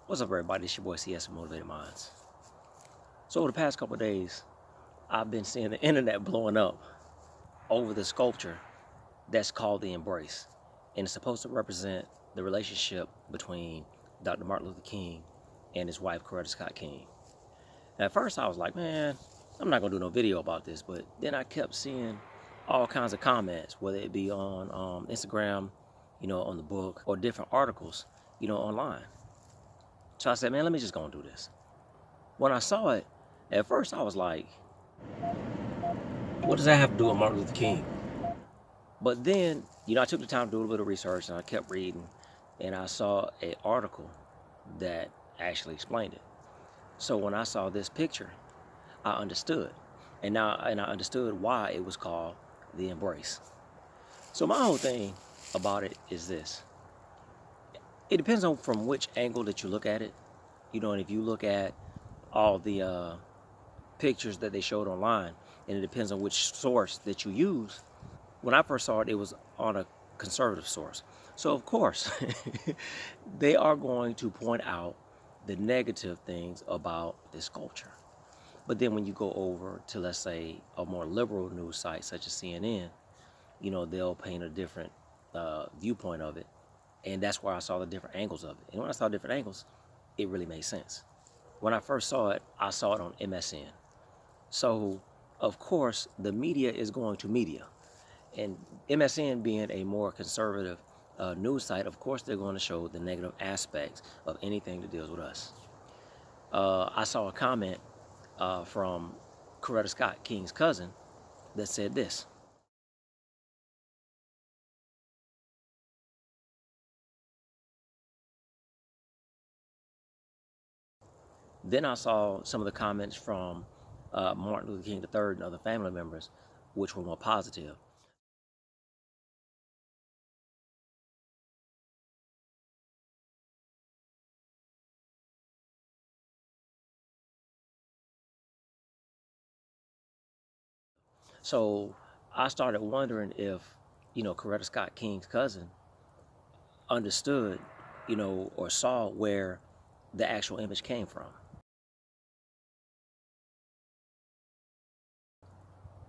What's up, everybody? It's your boy CS from Motivated Minds. So, over the past couple of days, I've been seeing the internet blowing up over the sculpture that's called the Embrace. And it's supposed to represent the relationship between Dr. Martin Luther King and his wife, Coretta Scott King. And at first, I was like, man, I'm not going to do no video about this. But then I kept seeing all kinds of comments, whether it be on Instagram, on the book, or different articles, online. So I said, man, let me just go and do this. When I saw it, at first I was like, what does that have to do with Martin Luther King? But then, I took the time to do a little bit of research and I kept reading and I saw an article that actually explained it. So when I saw this picture, I understood. And I understood why it was called the Embrace. So my whole thing about it is this. It depends on from which angle that you look at it. And if you look at all the pictures that they showed online, and it depends on which source that you use. When I first saw it, it was on a conservative source. So of course, they are going to point out the negative things about this culture. But then when you go over to, let's say, a more liberal news site such as CNN, they'll paint a different viewpoint of it. And that's where I saw the different angles of it. And when I saw different angles, it really made sense. When I first saw it, I saw it on MSN. So, of course, the media is going to media. And MSN being a more conservative news site, of course, they're going to show the negative aspects of anything that deals with us. I saw a comment from Coretta Scott King's cousin that said this. Then I saw some of the comments from Martin Luther King III and other family members, which were more positive. So I started wondering if, Coretta Scott King's cousin understood, or saw where the actual image came from.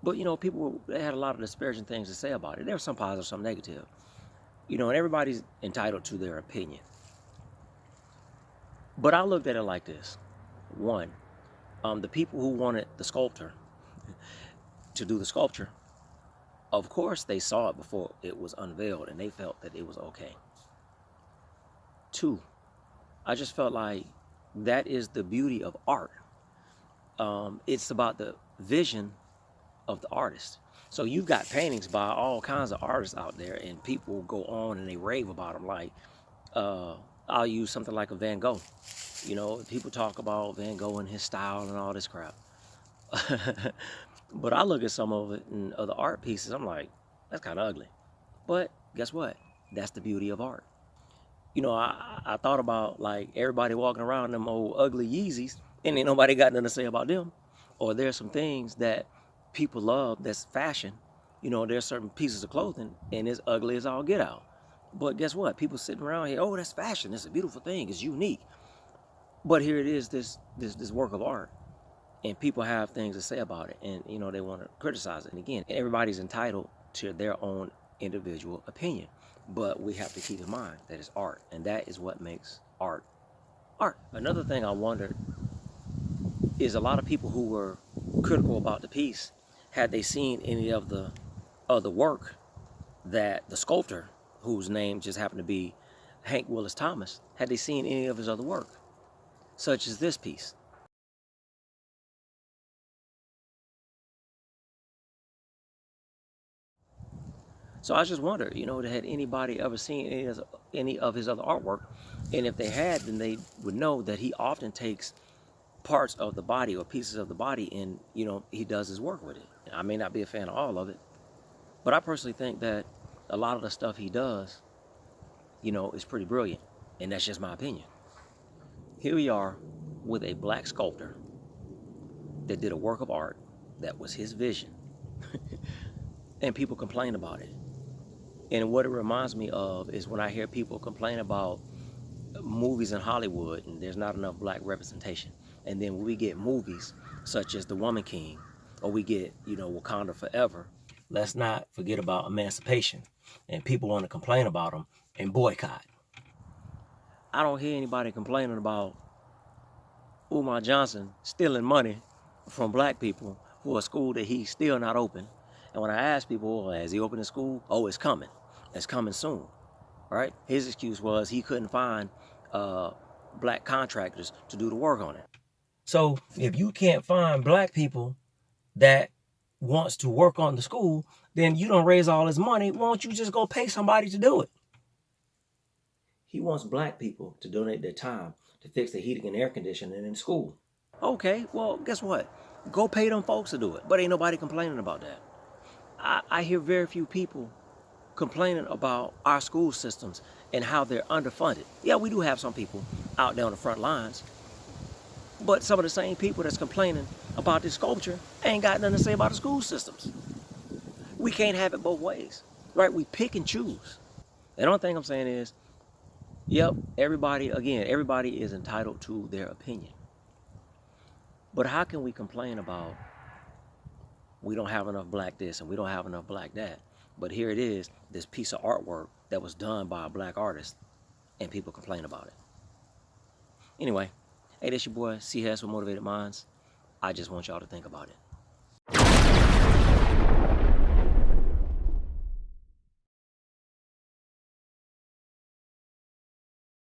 But, people, they had a lot of disparaging things to say about it. There was some positive, some negative. And everybody's entitled to their opinion. But I looked at it like this. One, the people who wanted the sculptor to do the sculpture, of course, they saw it before it was unveiled and they felt that it was okay. Two, I just felt like that is the beauty of art. It's about the vision of the artist. So you've got paintings by all kinds of artists out there, and people go on and they rave about them. Like, I'll use something like a Van Gogh. People talk about Van Gogh and his style and all this crap. But I look at some of it and other art pieces, I'm like, that's kind of ugly. But guess what? That's the beauty of art. I thought about like everybody walking around them old ugly Yeezys and ain't nobody got nothing to say about them. Or there's some things that people love that's fashion. There's certain pieces of clothing and it's ugly as all get out. But guess what? People sitting around here, oh, that's fashion. It's a beautiful thing. It's unique. But here it is, this work of art. And people have things to say about it. And, they want to criticize it. And again, everybody's entitled to their own individual opinion. But we have to keep in mind that it's art. And that is what makes art art. Another thing I wondered is a lot of people who were critical about the piece, had they seen any of the other work that the sculptor, whose name just happened to be Hank Willis Thomas, had they seen any of his other work, such as this piece. So I just wonder, had anybody ever seen any of his other artwork? And if they had, then they would know that he often takes parts of the body or pieces of the body and, he does his work with it. I may not be a fan of all of it, but I personally think that a lot of the stuff he does, is pretty brilliant. And that's just my opinion. Here we are with a black sculptor that did a work of art that was his vision. And people complain about it. And what it reminds me of is when I hear people complain about movies in Hollywood and there's not enough black representation. And then when we get movies such as The Woman King, or we get, Wakanda Forever, let's not forget about emancipation. And people want to complain about them and boycott. I don't hear anybody complaining about Umar Johnson stealing money from black people for a school that he's still not open. And when I ask people, well, has he opened the school? Oh, it's coming. It's coming soon. Right? His excuse was he couldn't find black contractors to do the work on it. So if you can't find black people that wants to work on the school, then you don't raise all this money. Why don't you just go pay somebody to do it? He wants black people to donate their time to fix the heating and air conditioning in school. Okay, well, guess what? Go pay them folks to do it. But ain't nobody complaining about that. I hear very few people complaining about our school systems and how they're underfunded. Yeah, we do have some people out there on the front lines, but some of the same people that's complaining about this sculpture ain't got nothing to say about the school systems. We can't have it both ways, right? We pick and choose. The only thing I'm saying is, yep, everybody is entitled to their opinion. But how can we complain about we don't have enough black this and we don't have enough black that? But here it is, this piece of artwork that was done by a black artist, and people complain about it. Anyway, hey, this your boy, C. Hess with Motivated Minds. I just want y'all to think about it.